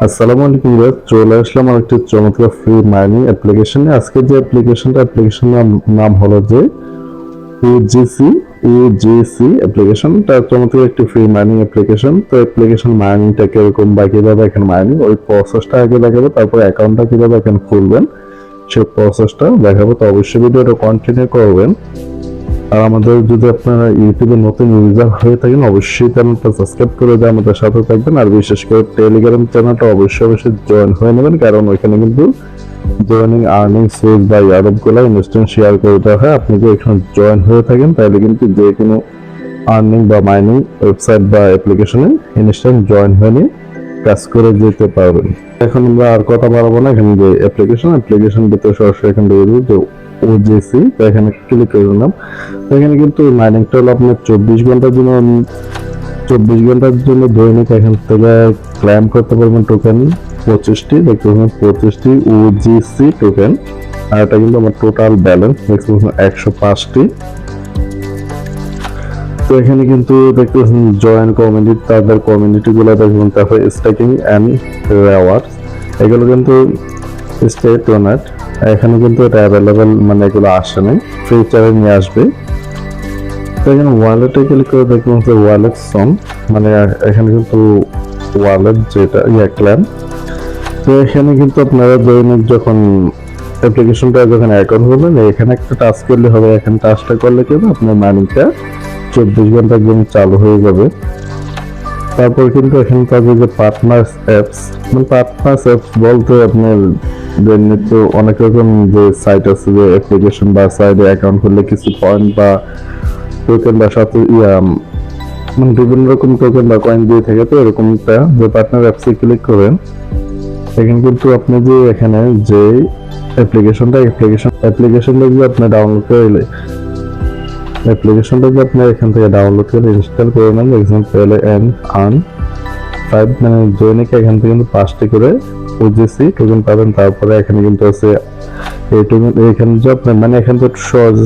আসসালামু আলাইকুম গাইস, চলে আসলাম আরেকটি চমৎকার ফ্রি মাইনিং অ্যাপ্লিকেশনে। আজকে যে অ্যাপ্লিকেশনের নাম হলো যে ওজিসি ওজিসি অ্যাপ্লিকেশনটা চমৎকার একটি ফ্রি মাইনিং অ্যাপ্লিকেশন। তো অ্যাপ্লিকেশন মাইনিংটা কিরকম বা কিভাবে এখানে মাইনিং ওই প্রসেসটা আগে দেখাবো, তারপর অ্যাকাউন্টটা কিভাবে এখানে খুলবেন সেই প্রসেসটা দেখাবো। তো অবশ্যই ভিডিওটা কন্টিনিউ করবেন। আর আমাদের যদি আপনারা ইউটিউবে নতুন ইউজার হয়ে থাকেন অবশ্যই চ্যানেলটা সাবস্ক্রাইব করে দিয়ে আমাদের সাথে থাকবেন। আর বিশেষ করে টেলিগ্রাম চ্যানেলটা অবশ্যই জয়েন হয়ে নেবেন, কারণ ওইখানে কিন্তু জয়েনিং আর্নিং সোর্স বা ইয়ারবগুলো ইনস্ট্যান্ট শেয়ার করে দেওয়া হয়। আপনি যদি এখানে জয়েন হয়ে থাকেন তাহলে কিন্তু যে কোনো আর্নিং বা মাইনিং ওয়েবসাইট বা অ্যাপ্লিকেশনে ইনস্ট্যান্ট জয়েন হয়ে নিয়ে কাজ করে যেতে পারবেন। এখন আমরা আর কথা বাড়াবো না, এখানে যে অ্যাপ্লিকেশন ভিতরে সরাসরি এখানে দিয়ে ওজিসি, তো এখানে ক্লিক করে দিলাম। তো এখানে কিন্তু মাইনিংটা হলো আপনার 24 ঘন্টার জন্য দৈনিক এখান থেকে ক্লেম করতে পারবেন টোকেন 25টি, দেখতে পাচ্ছেন 25টি ওজিসি টোকেন। আর এটা কিন্তু আমার টোটাল ব্যালেন্স দেখতে পাচ্ছেন 105টি। তো এখানে কিন্তু দেখতে পাচ্ছেন জয়েন কমিউনিটি, তাদের কমিউনিটি গুলো দেখবেন, তারপরে স্টেকিং অ্যান্ড রিওয়ার্ডস, এগুলো কিন্তু স্টে টোনাট। এখানে কিন্তু এটা অ্যাভেলেবেল, মানে এগুলো আসে নাই, ফিউচারে নিয়ে আসবে। তো এখানে ওয়ালেটে ক্লিক করে দেখবেন যে ওয়ালেট সং, মানে এখানে কিন্তু ওয়ালেট যেটা ক্ল্যাম। তো এখানে কিন্তু আপনারা দৈনিক যখন অ্যাপ্লিকেশনটা যখন অ্যাকাউন্ট করবেন এখানে একটা টাচ করলে হবে। এখানে টাচটা করলে কিন্তু আপনার মানিটা 24 ঘন্টার জন্য চালু হয়ে যাবে। তারপর কিন্তু এখানে তাদের যে পার্টনার্স অ্যাপস, মানে পার্টনার্স অ্যাপস বলতে আপনার তো অনেক রকম যে সাইট আছে, যে অ্যাপ্লিকেশন বা সাইডে অ্যাকাউন্ট করলে কিছু পয়েন্ট বা টোকেন বা সাথে মানে বিভিন্ন রকম টোকেন বা কয়েন দিয়ে থাকে। তো এরকমটা যে পার্টনার অ্যাপসে ক্লিক করেন, এখানে কিন্তু আপনি যে এখানে যে অ্যাপ্লিকেশনটা যদি আপনি ডাউনলোড করে এখান থেকে ডাউনলোড করে ইনস্টল করে নেন, এক্সাম্পল এন্ড আর্ন 5, মানে দৈনিক এখান থেকে কিন্তু 5টি করে ওজিসি টোকেন পাবেন। তারপরে এখানে কিন্তু আছে এই টোকেন, এখানে যে আপনার মানে এখান থেকে সহজ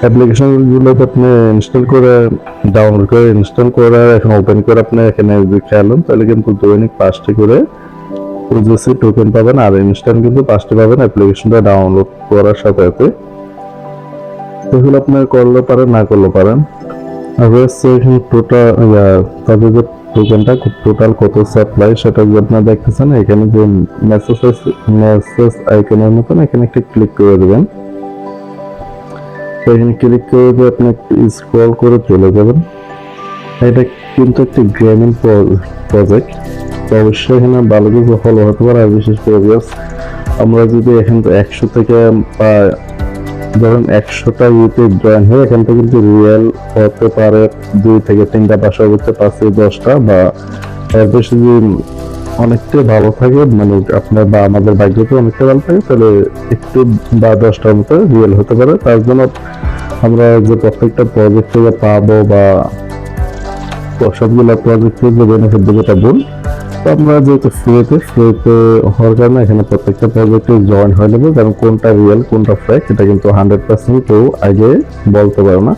অ্যাপ্লিকেশন গুলোকে আপনি ডাউনলোড করে ইনস্টল করে এখন ওপেন করে আপনি এখানে যদি খেলেন তাহলে কিন্তু দৈনিক 5টি করে ওজিসি টোকেন পাবেন। আর ইনস্ট্যান্ট কিন্তু 5টি পাবেন অ্যাপ্লিকেশনটা ডাউনলোড করার সাথে সাথে। এগুলো আপনার করলে পারেন, না করলে পারেন। আর হচ্ছে এখানে টোটাল তাদের যে টোকেনটা টোটাল কত সাপ্লাই সেটা যদি আপনারা দেখতেছেন, এখানে যে মেসেজ আইকনের মতন এখানে একটা ক্লিক করে দেবেন। এখানে ক্লিক করে দিয়ে আপনি স্ক্রল করে চলে যাবেন। এটা কিন্তু একটি গেমিং প্রজেক্ট, তো অবশ্যই এখানে ভালো কিছু ফলো হতে পারে। আর বিশেষ করে আমরা যদি এখান থেকে 100 থেকে বা ধরুন 100টা ইউটিউব জয়েন হয়ে এখান থেকে কিন্তু রিয়েল হতে পারে 2 থেকে 3টা বা সর্বোচ্চ 5 থেকে 10টা, বা এর বেশি যদি অনেকটা ভালো থাকে, মানে আপনার বা আমাদের ভাগ্যতে অনেকটা ভালো থাকে, তাহলে একটু বা 10টার মতো রিয়েল হতে পারে। তার জন্য আমরা যে প্রত্যেকটা প্রজেক্ট থেকে পাবো বা সবগুলো প্রজেক্টের যে বেনিফিট দেবে তা বল। তো আমরা যেহেতু ফ্রিতে হওয়ার কারণে এখানে প্রত্যেকটা প্রজেক্টে জয়েন হয়ে নেবো, কারণ কোনটা রিয়েল কোনটা ফেক এটা কিন্তু 100% কেউ আগে বলতে পারে না।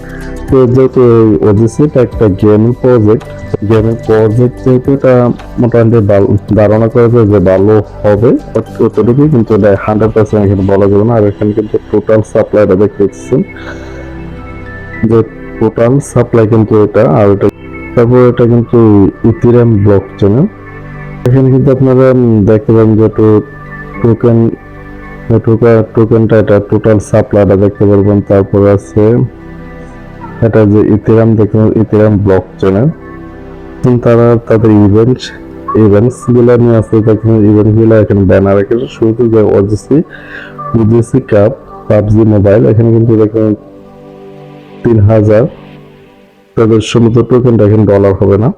তো যেহেতু ওজিসি এটা একটা গেমিং প্রজেক্ট যেহেতু এটা মোটামুটি ধারণা করা যায় যে ভালো হবে, অতটুকুই, কিন্তু এটা 100% এখানে বলা যাবে না। আর এখানে কিন্তু টোটাল সাপ্লাইটা দেখতে পাচ্ছেন যে টোটাল সাপ্লাই কিন্তু এটা, আর এটা তারপর এটা কিন্তু ইথেরিয়াম ব্লক চেনে। এখানে কিন্তু আপনারা দেখতে পাবেন যে টোকেনটা এটা টোটাল সাপ্লাইটা দেখতে পারবেন। তারপর আছে এটা যে ইথেরিয়াম ইথেরিয়াম ব্লক চেনে, তারা তাদের ইভেন্টস গুলো নিয়ে আসছে। দেখুন ইভেন্ট গুলো এখানে ব্যানার রেখেছে, শুরুতে যে ওজিসি কাপ পাবজি মোবাইল, এখানে কিন্তু দেখুন 3000 তাদের সমুদ্র টোকেনটা এখানে ডলার হবে না।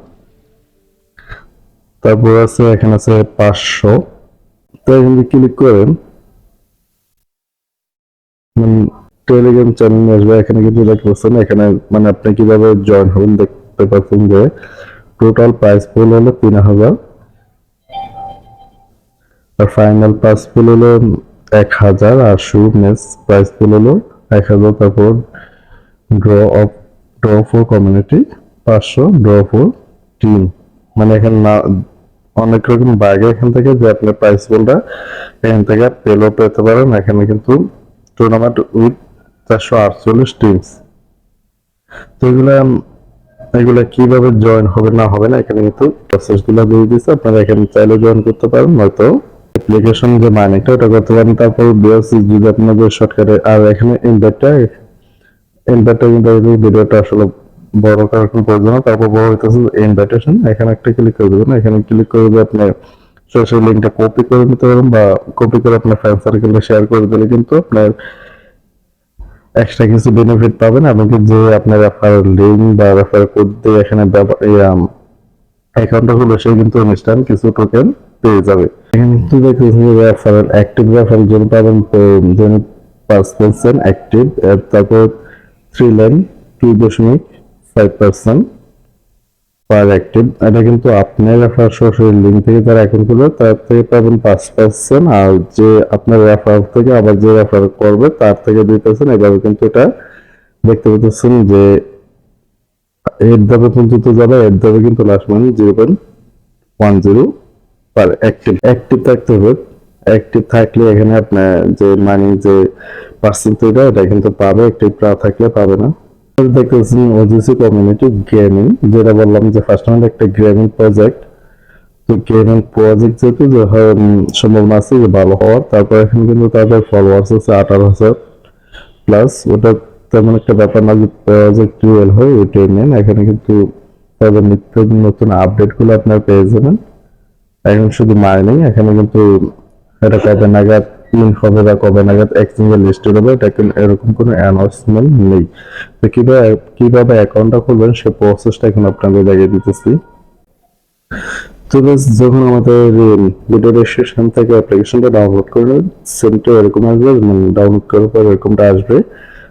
তারপর আছে এখানে আছে 500। তো এখানে ক্লিক করেন টেলিগ্রাম চ্যানেল আসবে। এখানে কিন্তু দেখতে পাচ্ছেন এখানে মানে আপনি কিভাবে জয়েন হবেন দেখতে পাচ্ছেন যে টোটাল প্রাইস পুল হলো 3000, আর ফাইনাল প্রাইস পুল হলো 1000, আর শুরু ম্যাচ প্রাইস পুল হলো 1000। তারপর draw for community 500, draw for team, মানে এখানে অনেক রকম বাগে এখান থেকে যে আপনার প্রাইস বলটা এখান থেকে পেলেও পেতে পারেন। এখানে কিন্তু টুর্নামেন্ট উইথ 448 টিমস। তো এগুলা কিভাবে জয়েন হবে না হবে না এখানে কিন্তু প্রসেস গুলো দিয়ে দিচ্ছে। আপনারা এখানে চাইলে জয়েন করতে পারেন, নয়তো অ্যাপ্লিকেশন যে মাইনিংটা ওটা করতে পারেন। তারপর বিএসসি যদি আপনাদের শর্টকাটে আর এখানে ইনভাইটটা কিন্তু এই ভিডিওটা আসলে বড় করার কোনো প্রয়োজন না। তারপর বড় হইতেছে ইনভাইটেশন, এখানে একটা ক্লিক করে দেবেন। এখানে ক্লিক করে দিয়ে আপনি সরাসরি লিঙ্কটা কপি করে নিতে পারেন বা কপি করে আপনার ফ্রেন্ড সার্কেলে শেয়ার করে দিলে কিন্তু আপনার এক্সট্রা কিছু বেনিফিট পাবেন। এমনকি যে আপনার রেফারেল লিঙ্ক বা রেফারেল কোড দিয়ে এখানে অ্যাকাউন্টটা হলো সে কিন্তু ইনস্ট্যান্ট কিছু টোকেন পেয়ে যাবে। এখানে কিন্তু দেখতেছেন রেফারেল অ্যাক্টিভ রেফারেল জন্য পাবেন 5% অ্যাক্টিভ, তারপর 3 লাইন 2.5% পার অ্যাক্টিভ। এটা কিন্তু আপনার রেফার সরাসরি লিঙ্ক থেকে যারা অ্যাকাউন্ট করবে তার থেকে পাবেন 5%, আর যে আপনার রেফার থেকে আবার যে রেফার করবে তার থেকে 2%। এভাবে কিন্তু এটা দেখতে পাচ্ছেন যে এর দাবে পর্যন্ত যাবে, এর দাবে কিন্তু লাস্ট মানে 0.10 পার অ্যাক্টিভ থাকতে হবে। অ্যাক্টিভ থাকলে এখানে আপনার যে মানি যে পার্সেন্টেজ এটা কিন্তু পাবে, অ্যাক্টিভ না থাকলে পাবে না। দেখতেছেন ওজিসি কমিউনিটি গেমিং, যেটা বললাম যে ফার্স্ট আমাদের একটা গেমিং প্রজেক্ট। তো গেমিং প্রজেক্ট যেহেতু যে সম্ভাবনা আছে যে ভালো হওয়ার। তারপর এখানে কিন্তু তাদের ফলোয়ার্স আছে 18,000 প্লাস। ওটা তেমন একটা ব্যাপার না যে প্রজেক্ট রিয়েল হয়, ওইটাই নেন। এখানে কিন্তু তাদের নিত্য নতুন আপডেট গুলো আপনার পেয়ে যাবেন। এখন শুধু মাইনিং, এখানে কিন্তু এটা কবে নাগাদ ইন হবে বা কবে নাগাদ এক্সচেঞ্জে লিস্টেড হবে এটা কিন্তু এরকম কোনো অ্যানাউন্সমেন্ট নেই। তো কিভাবে অ্যাকাউন্টটা খুলবেন সে প্রসেসটা এখন আপনাদের দেখিয়ে দিতেছি। তো যখন আমাদের ভিডিও ডেসক্রিপশন থেকে অ্যাপ্লিকেশনটা ডাউনলোড করবেন, সেমটা এরকম আসবে, ডাউনলোড করার পর এরকমটা আসবে।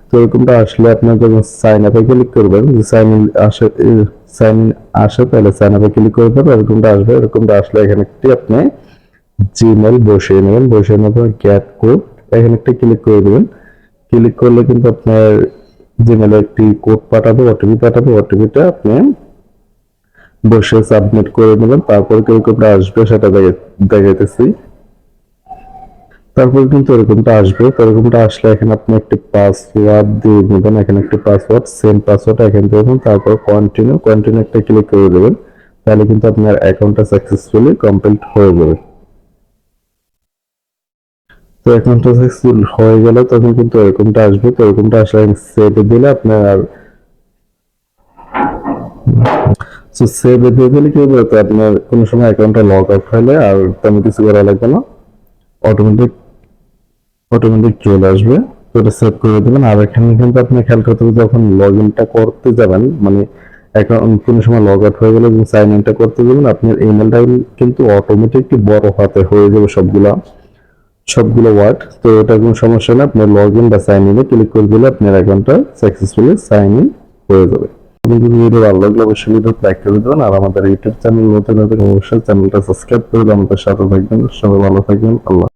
তো এরকমটা আসলে আপনার যখন সাইন আপে ক্লিক করবেন, যে সাইন আসে তাহলে সাইন আপে ক্লিক করবেন, এরকমটা আসবে। এরকমটা আসলে এখানে একটি আপনি জিমেল বসিয়ে নেবেন, বসিয়ে নেবেন গেট কোড, এখানে একটা ক্লিক করে দেবেন। ক্লিক করলে কিন্তু আপনার জিমেলে একটি কোড পাঠাবে, ওটিপি পাঠাবে। ওটিপিটা আপনি বসে সাবমিট করে নেবেন। তারপর কিরকমটা আসবে সেটা দেখাইতেছি। তারপর কিন্তু এরকমটা আসবে। এরকমটা আসলে এখানে আপনি একটি পাসওয়ার্ড দিয়ে নেবেন। এখানে একটি পাসওয়ার্ড, সেম পাসওয়ার্ড এখানে দেবেন। তারপর কন্টিনিউ একটা ক্লিক করে দেবেন। তাহলে কিন্তু আপনার অ্যাকাউন্টটা সাকসেসফুলি কমপ্লিট হয়ে যাবে। তো অ্যাকাউন্টটা সাকসেসফুল হয়ে গেলে তখন কিন্তু এরকমটা আসবে। তো এরকমটা আসলে সেভে দিলে আপনার সেভে দিয়ে দিলে কি হবে, তো আপনার কোনো সময় অ্যাকাউন্টটা লগ আউট হলে আর তেমন কিছু করা লাগবে না, অটোমেটিক চলে আসবে। তো এটা সেভ করে দেবেন। আর এখানে কিন্তু আপনি খেয়াল করতে হবে যখন লগ ইনটা করতে যাবেন, মানে অ্যাকাউন্ট কোনো সময় লগ আউট হয়ে গেলে যখন সাইন ইনটা করতে যাবেন, আপনার ইমেলটা কিন্তু অটোমেটিক বড় হাতে হয়ে যাবে সবগুলো ওয়ার্ড। তো এটা কোনো সমস্যা না, আপনার লগ ইন বা সাইন ইনে ক্লিক করে দিলে আপনার অ্যাকাউন্টটা সাকসেসফুলি সাইন ইন হয়ে যাবে। আপনি যদি ভিডিও ভালো লাগলে অবশ্যই ভিডিও লাইক করে দেবেন। আর আমাদের ইউটিউব চ্যানেল নতুন অবশ্যই চ্যানেলটা সাবস্ক্রাইব করে আমাদের সাথে থাকবেন। সবাই ভালো থাকবেন। আল্লাহ।